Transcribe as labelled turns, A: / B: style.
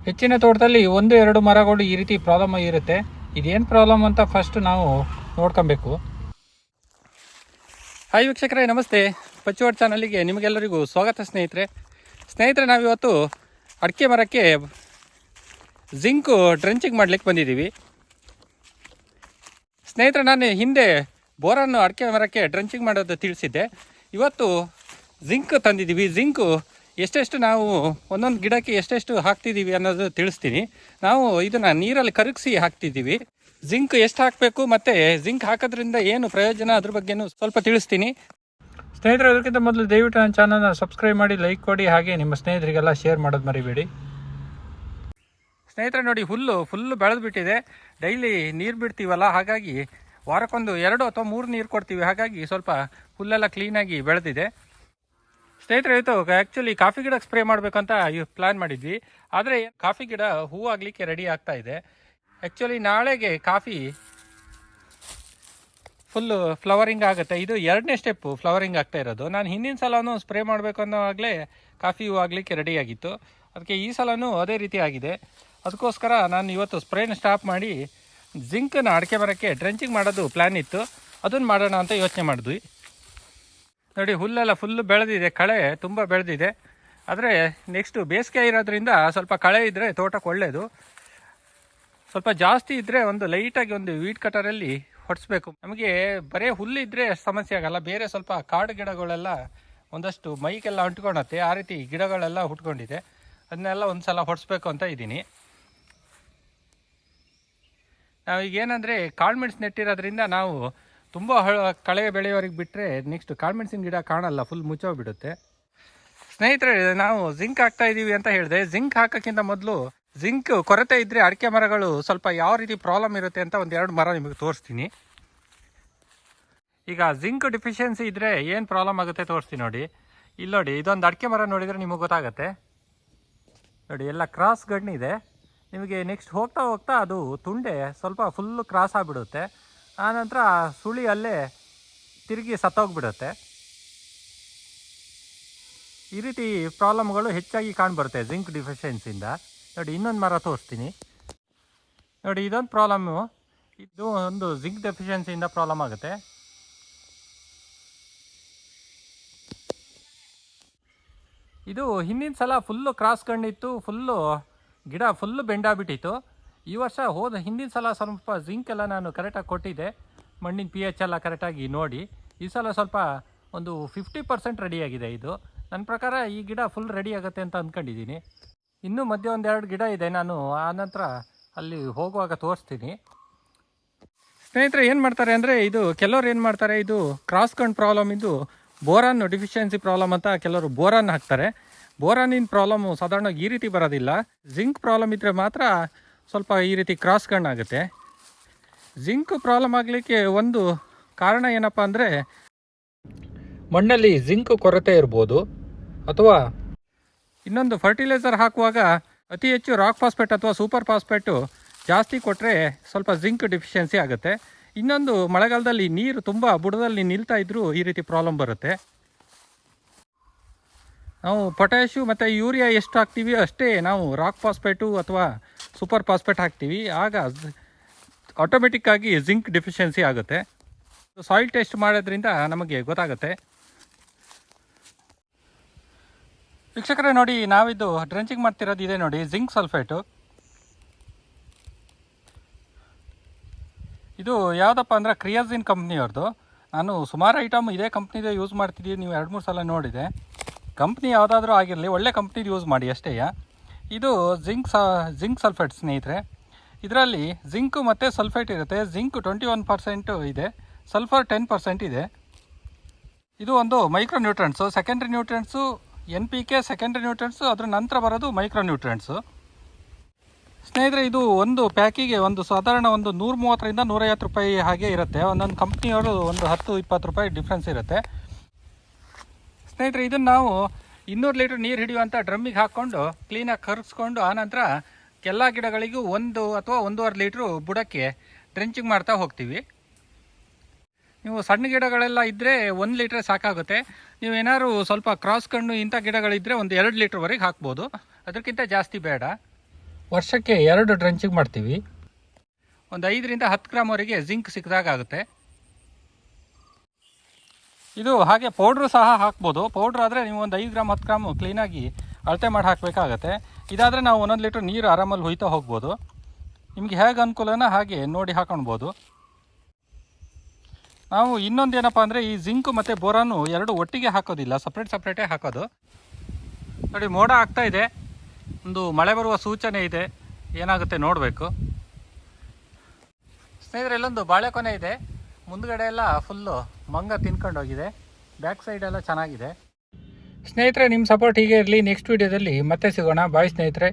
A: ಹೆಚ್ಚಿನ ತೋಟದಲ್ಲಿ 1-2 ಮರಗಳು ಈ ರೀತಿ ಪ್ರಾಬ್ಲಮ್ ಇರುತ್ತೆ. ಇದೇನು ಪ್ರಾಬ್ಲಮ್ ಅಂತ ಫಸ್ಟ್ ನಾವು ನೋಡ್ಕೊಬೇಕು. ಹಾಯ್ ವೀಕ್ಷಕರೇ, ನಮಸ್ತೆ. ಪಚ್ಚುವಾಡ್ ಚಾನಲ್ಗೆ ನಿಮಗೆಲ್ಲರಿಗೂ ಸ್ವಾಗತ ಸ್ನೇಹಿತರೆ. ನಾವಿವತ್ತು ಅಡಿಕೆ ಮರಕ್ಕೆ ಜಿಂಕ್ ಡ್ರೆಂಚಿಂಗ್ ಮಾಡ್ಲಿಕ್ಕೆ ಬಂದಿದ್ದೀವಿ. ಸ್ನೇಹಿತರೆ, ನಾನು ಹಿಂದೆ ಬೋರನ್ನು ಅಡಿಕೆ ಮರಕ್ಕೆ ಡ್ರೆಂಚಿಂಗ್ ಮಾಡೋದು ತಿಳಿಸಿದ್ದೆ. ಇವತ್ತು ಜಿಂಕ್ ತಂದಿದ್ದೀವಿ. ಜಿಂಕು ಎಷ್ಟೆಷ್ಟು ನಾವು ಒಂದೊಂದು ಗಿಡಕ್ಕೆ ಎಷ್ಟೆಷ್ಟು ಹಾಕ್ತಿದ್ದೀವಿ ಅನ್ನೋದು ತಿಳಿಸ್ತೀನಿ. ನಾವು ಇದನ್ನು ನೀರಲ್ಲಿ ಕರಗಿಸಿ ಹಾಕ್ತಿದ್ದೀವಿ. ಜಿಂಕ್ ಎಷ್ಟು ಹಾಕಬೇಕು ಮತ್ತು ಜಿಂಕ್ ಹಾಕೋದ್ರಿಂದ ಏನು ಪ್ರಯೋಜನ ಅದ್ರ ಬಗ್ಗೆನೂ ಸ್ವಲ್ಪ ತಿಳಿಸ್ತೀನಿ. ಸ್ನೇಹಿತರೆ, ಅದಕ್ಕಿಂತ ಮೊದಲು ದಯವಿಟ್ಟು ನನ್ನ ಚಾನಲ್ನ ಸಬ್ಸ್ಕ್ರೈಬ್ ಮಾಡಿ, ಲೈಕ್ ಕೊಡಿ, ಹಾಗೆ ನಿಮ್ಮ ಸ್ನೇಹಿತರಿಗೆಲ್ಲ ಶೇರ್ ಮಾಡೋದು ಮರಿಬೇಡಿ. ಸ್ನೇಹಿತರೆ ನೋಡಿ, ಫುಲ್ಲು ಬೆಳೆದು ಬಿಟ್ಟಿದೆ. ಡೈಲಿ ನೀರು ಬಿಡ್ತೀವಲ್ಲ, ಹಾಗಾಗಿ ವಾರಕ್ಕೊಂದು 2 ಅಥವಾ 3 ನೀರು ಕೊಡ್ತೀವಿ. ಹಾಗಾಗಿ ಸ್ವಲ್ಪ ಹುಲ್ಲೆಲ್ಲ ಕ್ಲೀನಾಗಿ ಬೆಳೆದಿದೆ. ಸ್ನೇಹಿತರೆ, ಇವತ್ತು ಆ್ಯಕ್ಚುಲಿ ಕಾಫಿ ಗಿಡಕ್ಕೆ ಸ್ಪ್ರೇ ಮಾಡಬೇಕಂತ ಪ್ಲ್ಯಾನ್ ಮಾಡಿದ್ವಿ. ಆದರೆ ಕಾಫಿ ಗಿಡ ಹೂ ಆಗಲಿಕ್ಕೆ ರೆಡಿ ಆಗ್ತಾ ಇದೆ. ಆ್ಯಕ್ಚುಲಿ ನಾಳೆಗೆ ಕಾಫಿ ಫುಲ್ಲು ಫ್ಲವರಿಂಗ್ ಆಗುತ್ತೆ. ಇದು 2ನೇ ಸ್ಟೆಪ್ಪು ಫ್ಲವರಿಂಗ್ ಆಗ್ತಾ ಇರೋದು. ನಾನು ಹಿಂದಿನ ಸಲನೂ ಸ್ಪ್ರೇ ಮಾಡಬೇಕು ಅನ್ನೋವಾಗಲೇ ಕಾಫಿ ಹೂ ಆಗಲಿಕ್ಕೆ ರೆಡಿಯಾಗಿತ್ತು. ಅದಕ್ಕೆ ಈ ಸಲನೂ ಅದೇ ರೀತಿ ಆಗಿದೆ. ಅದಕ್ಕೋಸ್ಕರ ನಾನು ಇವತ್ತು ಸ್ಪ್ರೇನ ಸ್ಟಾಪ್ ಮಾಡಿ ಜಿಂಕನ್ನು ಅಡಿಕೆ ಮರಕ್ಕೆ ಡ್ರೆಂಚಿಂಗ್ ಮಾಡೋದು ಪ್ಲ್ಯಾನ್ ಇತ್ತು. ಅದನ್ನು ಮಾಡೋಣ ಅಂತ ಯೋಚನೆ ಮಾಡಿದ್ವಿ. ನೋಡಿ, ಹುಲ್ಲೆಲ್ಲ ಫುಲ್ಲು ಬೆಳೆದಿದೆ, ಕಳೆ ತುಂಬ ಬೆಳೆದಿದೆ. ಆದರೆ ನೆಕ್ಸ್ಟು ಬೇಸಿಗೆ ಇರೋದ್ರಿಂದ ಸ್ವಲ್ಪ ಕಳೆ ಇದ್ದರೆ ತೋಟಕ್ಕೆ ಒಳ್ಳೆಯದು. ಸ್ವಲ್ಪ ಜಾಸ್ತಿ ಇದ್ದರೆ ಒಂದು ಲೈಟಾಗಿ ಒಂದು ವೀಡ್ ಕಟರಲ್ಲಿ ಹೊಡಿಸ್ಬೇಕು. ನಮಗೆ ಬರೀ ಹುಲ್ಲು ಇದ್ದರೆ ಸಮಸ್ಯೆ ಆಗಲ್ಲ. ಬೇರೆ ಸ್ವಲ್ಪ ಕಾಡು ಗಿಡಗಳೆಲ್ಲ ಒಂದಷ್ಟು ಮೈಗೆಲ್ಲ ಅಂಟ್ಕೊಳತ್ತೆ. ಆ ರೀತಿ ಗಿಡಗಳೆಲ್ಲ ಹುಟ್ಕೊಂಡಿದೆ. ಅದನ್ನೆಲ್ಲ ಒಂದು ಸಲ ಹೊಡಿಸ್ಬೇಕು ಅಂತ ಇದ್ದೀನಿ. ನಾವೀಗೇನೆಂದರೆ ಕಾಳುಮೆಣಸು ನೆಟ್ಟಿರೋದ್ರಿಂದ ನಾವು ತುಂಬ ಕಳೆ ಬೆಳೆಯೋರಿಗೆ ಬಿಟ್ಟರೆ ನೆಕ್ಸ್ಟ್ ಕಾಳುಮೆಣಸಿನ ಗಿಡ ಕಾಣಲ್ಲ, ಫುಲ್ ಮುಚ್ಚೋಗ್ಬಿಡುತ್ತೆ. ಸ್ನೇಹಿತರೆ, ನಾವು ಜಿಂಕ್ ಹಾಕ್ತಾ ಇದ್ದೀವಿ ಅಂತ ಹೇಳಿದೆ. ಜಿಂಕ್ ಹಾಕೋಕ್ಕಿಂತ ಮೊದಲು ಜಿಂಕ್ ಕೊರತೆ ಇದ್ದರೆ ಅಡಿಕೆ ಮರಗಳು ಸ್ವಲ್ಪ ಯಾವ ರೀತಿ ಪ್ರಾಬ್ಲಮ್ ಇರುತ್ತೆ ಅಂತ 1-2 ಮರ ನಿಮಗೆ ತೋರಿಸ್ತೀನಿ. ಈಗ ಜಿಂಕ್ ಡಿಫಿಷಿಯನ್ಸಿ ಇದ್ದರೆ ಏನು ಪ್ರಾಬ್ಲಮ್ ಆಗುತ್ತೆ ತೋರಿಸ್ತೀನಿ ನೋಡಿ. ಇಲ್ಲಿ ನೋಡಿ, ಇದೊಂದು ಅಡಿಕೆ ಮರ ನೋಡಿದರೆ ನಿಮಗೆ ಗೊತ್ತಾಗುತ್ತೆ. ನೋಡಿ, ಎಲ್ಲ ಕ್ರಾಸ್ ಗಣ್ಣಿದೆ. ನಿಮಗೆ ನೆಕ್ಸ್ಟ್ ಹೋಗ್ತಾ ಅದು ತುಂಡೆ ಸ್ವಲ್ಪ ಫುಲ್ಲು ಕ್ರಾಸ್ ಆಗಿಬಿಡುತ್ತೆ. ಆನಂತರ ಸುಳಿ ಅಲ್ಲೇ ತಿರುಗಿ ಸತ್ತೋಗ್ಬಿಡುತ್ತೆ. ಈ ರೀತಿ ಪ್ರಾಬ್ಲಮ್ಗಳು ಹೆಚ್ಚಾಗಿ ಕಾಣ್ಬರುತ್ತೆ ಜಿಂಕ್ ಡಿಫಿಷಿಯನ್ಸಿಯಿಂದ. ನೋಡಿ, ಇನ್ನೊಂದು ಮರ ತೋರಿಸ್ತೀನಿ. ನೋಡಿ, ಇದೊಂದು ಪ್ರಾಬ್ಲಮ್ಮು. ಇದು ಒಂದು ಜಿಂಕ್ ಡೆಫಿಷಿಯನ್ಸಿಯಿಂದ ಪ್ರಾಬ್ಲಮ್ ಆಗುತ್ತೆ. ಇದು ಹಿಂದಿನ ಸಲ ಫುಲ್ಲು ಕ್ರಾಸ್ ಕಂಡಿತ್ತು, ಗಿಡ ಫುಲ್ಲು ಬೆಂಡಾಗ್ಬಿಟ್ಟಿತ್ತು. ಈ ವರ್ಷ ಹಿಂದಿನ ಸಲ ಸ್ವಲ್ಪ ಜಿಂಕ್ ಎಲ್ಲ ನಾನು ಕರೆಕ್ಟಾಗಿ ಕೊಟ್ಟಿದ್ದೆ, ಮಣ್ಣಿನ pH ಎಲ್ಲ ಕರೆಕ್ಟಾಗಿ ನೋಡಿ. ಈ ಸಲ ಸ್ವಲ್ಪ ಒಂದು 50% ರೆಡಿಯಾಗಿದೆ. ಇದು ನನ್ನ ಪ್ರಕಾರ ಈ ಗಿಡ ಫುಲ್ ರೆಡಿ ಆಗುತ್ತೆ ಅಂತ ಅಂದ್ಕೊಂಡಿದ್ದೀನಿ. ಇನ್ನೂ ಮಧ್ಯೆ 1-2 ಗಿಡ ಇದೆ. ನಾನು ಆನಂತರ ಅಲ್ಲಿ ಹೋಗುವಾಗ ತೋರಿಸ್ತೀನಿ. ಸ್ನೇಹಿತರೆ, ಏನು ಮಾಡ್ತಾರೆ ಅಂದರೆ, ಇದು ಕೆಲವರು ಏನು ಮಾಡ್ತಾರೆ, ಇದು ಕ್ರಾಸ್ ಕಂಡ್ ಪ್ರಾಬ್ಲಮ್, ಇದು ಬೋರಾನ್ ಡಿಫಿಷಿಯನ್ಸಿ ಪ್ರಾಬ್ಲಮ್ ಅಂತ ಕೆಲವರು ಬೋರಾನ್ ಹಾಕ್ತಾರೆ. ಬೋರಾನಿನ ಪ್ರಾಬ್ಲಮ್ಮು ಸಾಧಾರಣವಾಗಿ ಈ ರೀತಿ ಬರೋದಿಲ್ಲ. ಜಿಂಕ್ ಪ್ರಾಬ್ಲಮ್ ಇದ್ದರೆ ಮಾತ್ರ ಸ್ವಲ್ಪ ಈ ರೀತಿ ಕ್ರಾಸ್ ಆಗುತ್ತೆ. ಜಿಂಕ್ ಪ್ರಾಬ್ಲಮ್ ಆಗಲಿಕ್ಕೆ ಒಂದು ಕಾರಣ ಏನಪ್ಪ ಅಂದರೆ, ಮಣ್ಣಲ್ಲಿ ಜಿಂಕ್ ಕೊರತೆ ಇರ್ಬೋದು, ಅಥವಾ ಇನ್ನೊಂದು ಫರ್ಟಿಲೈಸರ್ ಹಾಕುವಾಗ ಅತಿ ಹೆಚ್ಚು ರಾಕ್ ಫಾಸ್ಫೇಟ್ ಅಥವಾ ಸೂಪರ್ ಫಾಸ್ಫೇಟು ಜಾಸ್ತಿ ಕೊಟ್ಟರೆ ಸ್ವಲ್ಪ ಜಿಂಕ್ ಡಿಫಿಷಿಯನ್ಸಿ ಆಗುತ್ತೆ. ಇನ್ನೊಂದು, ಮಳೆಗಾಲದಲ್ಲಿ ನೀರು ತುಂಬ ಬುಡದಲ್ಲಿ ನಿಲ್ತಾ ಇದ್ದರೂ ಈ ರೀತಿ ಪ್ರಾಬ್ಲಮ್ ಬರುತ್ತೆ. ನಾವು ಪೊಟ್ಯಾಶು ಮತ್ತು ಯೂರಿಯಾ ಎಷ್ಟು ಹಾಕ್ತೀವಿ ಅಷ್ಟೇ ನಾವು ರಾಕ್ ಫಾಸ್ಫೇಟು ಅಥವಾ ಸೂಪರ್ ಫಾಸ್ಫೇಟ್ ಹಾಕ್ತೀವಿ. ಆಗ ಆಟೋಮೆಟಿಕ್ಕಾಗಿ ಜಿಂಕ್ ಡಿಫಿಷಿಯನ್ಸಿ ಆಗುತ್ತೆ. ಸಾಯಿಲ್ ಟೆಸ್ಟ್ ಮಾಡೋದ್ರಿಂದ ನಮಗೆ ಗೊತ್ತಾಗುತ್ತೆ. ವೀಕ್ಷಕರೇ ನೋಡಿ, ನಾವಿದು ಡ್ರೆಂಚಿಂಗ್ ಮಾಡ್ತಿರೋದು ಇದೆ ನೋಡಿ, ಜಿಂಕ್ ಸಲ್ಫೇಟು. ಇದು ಯಾವುದಪ್ಪ ಅಂದರೆ ಕ್ರಿಯಾಜಿನ್ ಕಂಪ್ನಿಯವ್ರದ್ದು. ನಾನು ಸುಮಾರು ಐಟಮ್ ಇದೇ ಕಂಪ್ನಿದೇ ಯೂಸ್ ಮಾಡ್ತಿದ್ದೀವಿ. ನೀವು 2-3 ಸಲ ನೋಡಿದೆ. ಕಂಪ್ನಿ ಯಾವುದಾದ್ರೂ ಆಗಿರಲಿ, ಒಳ್ಳೆ ಕಂಪ್ನಿದು ಯೂಸ್ ಮಾಡಿ ಅಷ್ಟೇ. ಇದು ಜಿಂಕ್ ಸಲ್ಫೇಟ್ ಸ್ನೇಹಿತರೆ. ಇದರಲ್ಲಿ ಜಿಂಕು ಮತ್ತು ಸಲ್ಫೇಟ್ ಇರುತ್ತೆ. ಜಿಂಕ್ 21% ಇದೆ, ಸಲ್ಫರ್ 10% ಇದೆ. ಇದು ಒಂದು ಮೈಕ್ರೋ ನ್ಯೂಟ್ರೆಂಟ್ಸು. ಸೆಕೆಂಡ್ರಿ ನ್ಯೂಟ್ರೆಂಟ್ಸು NPK, ಸೆಕೆಂಡ್ರಿ ನ್ಯೂಟ್ರೆಂಟ್ಸು, ಅದ್ರ ನಂತರ ಬರೋದು ಮೈಕ್ರೋ ನ್ಯೂಟ್ರೆಂಟ್ಸು. ಸ್ನೇಹಿತರೆ, ಇದು ಒಂದು ಪ್ಯಾಕಿಗೆ ಒಂದು ಸಾಧಾರಣ ಒಂದು 130ರಿಂದ 150 ರೂಪಾಯಿ ಹಾಗೆ ಇರುತ್ತೆ. ಒಂದೊಂದು ಕಂಪ್ನಿಯವರು ಒಂದು 10-20 ರೂಪಾಯಿ ಡಿಫ್ರೆನ್ಸ್ ಇರುತ್ತೆ. ಸ್ನೇಹಿತರೆ, ಇದನ್ನು ನಾವು 200 ಲೀಟ್ರ್ ನೀರು ಹಿಡಿಯುವಂಥ ಡ್ರಮ್ಮಿಗೆ ಹಾಕ್ಕೊಂಡು ಕ್ಲೀನಾಗಿ ಕರಗಿಸ್ಕೊಂಡು ಆನಂತರ ಎಲ್ಲ ಗಿಡಗಳಿಗೂ 1 ಅಥವಾ 1.5 ಲೀಟ್ರು ಬುಡಕ್ಕೆ ಡ್ರೆಂಚಿಂಗ್ ಮಾಡ್ತಾ ಹೋಗ್ತೀವಿ. ನೀವು ಸಣ್ಣ ಗಿಡಗಳೆಲ್ಲ ಇದ್ದರೆ 1 ಲೀಟ್ರ್ ಸಾಕಾಗುತ್ತೆ. ನೀವು ಏನಾದ್ರು ಸ್ವಲ್ಪ ಕ್ರಾಸ್ ಕಣ್ಣು ಇಂಥ ಗಿಡಗಳಿದ್ದರೆ ಒಂದು 2 ಲೀಟ್ರ್ವರೆಗೆ ಹಾಕ್ಬೋದು, ಅದಕ್ಕಿಂತ ಜಾಸ್ತಿ ಬೇಡ. ವರ್ಷಕ್ಕೆ 2 ಡ್ರಂಚಿಂಗ್ ಮಾಡ್ತೀವಿ. ಒಂದು 5ರಿಂದ 10 ಗ್ರಾಮ್ವರೆಗೆ ಜಿಂಕ್ ಸಿಕ್ಕಿದಾಗ ಆಗುತ್ತೆ. ಇದು ಹಾಗೆ ಪೌಡ್ರು ಸಹ ಹಾಕ್ಬೋದು. ಪೌಡ್ರ್ ಆದರೆ ನೀವು ಒಂದು 5 ಗ್ರಾಮ್ 10 ಗ್ರಾಮು ಕ್ಲೀನಾಗಿ ಅಳತೆ ಮಾಡಿ ಹಾಕಬೇಕಾಗತ್ತೆ. ಇದಾದರೆ ನಾವು 1 ಲೀಟ್ರ್ ನೀರು ಆರಾಮಲ್ಲಿ ಹುಯ್ತಾ ಹೋಗ್ಬೋದು. ನಿಮಗೆ ಹೇಗೆ ಅನುಕೂಲನ ಹಾಗೆ ನೋಡಿ ಹಾಕೊಳ್ಬೋದು. ನಾವು ಇನ್ನೊಂದು ಏನಪ್ಪ ಅಂದರೆ ಈ ಜಿಂಕು ಮತ್ತು ಬೋರಾನು ಎರಡು ಒಟ್ಟಿಗೆ ಹಾಕೋದಿಲ್ಲ, ಸಪ್ರೇಟೇ ಹಾಕೋದು. ನೋಡಿ ಮೋಡ ಆಗ್ತಾ ಇದೆ, ಒಂದು ಮಳೆ ಬರುವ ಸೂಚನೆ ಇದೆ, ಏನಾಗುತ್ತೆ ನೋಡಬೇಕು. ಸ್ನೇಹಿತರೆ, ಇಲ್ಲೊಂದು ಬಾಳೆಕೊನೆ ಇದೆ, ಮುಂದ್ಗಡೆ ಎಲ್ಲ ಫುಲ್ಲು ಮಂಗ ತಿನ್ಕೊಂಡು ಹೋಗಿದೆ, ಬ್ಯಾಕ್ ಸೈಡ್ ಎಲ್ಲ ಚೆನ್ನಾಗಿದೆ. ಸ್ನೇಹಿತರೆ, ನಿಮ್ಮ ಸಪೋರ್ಟ್ ಹೀಗೆ ಇರಲಿ. ನೆಕ್ಸ್ಟ್ ವೀಡಿಯೋದಲ್ಲಿ ಮತ್ತೆ ಸಿಗೋಣ. ಬಾಯ್ ಸ್ನೇಹಿತರೆ.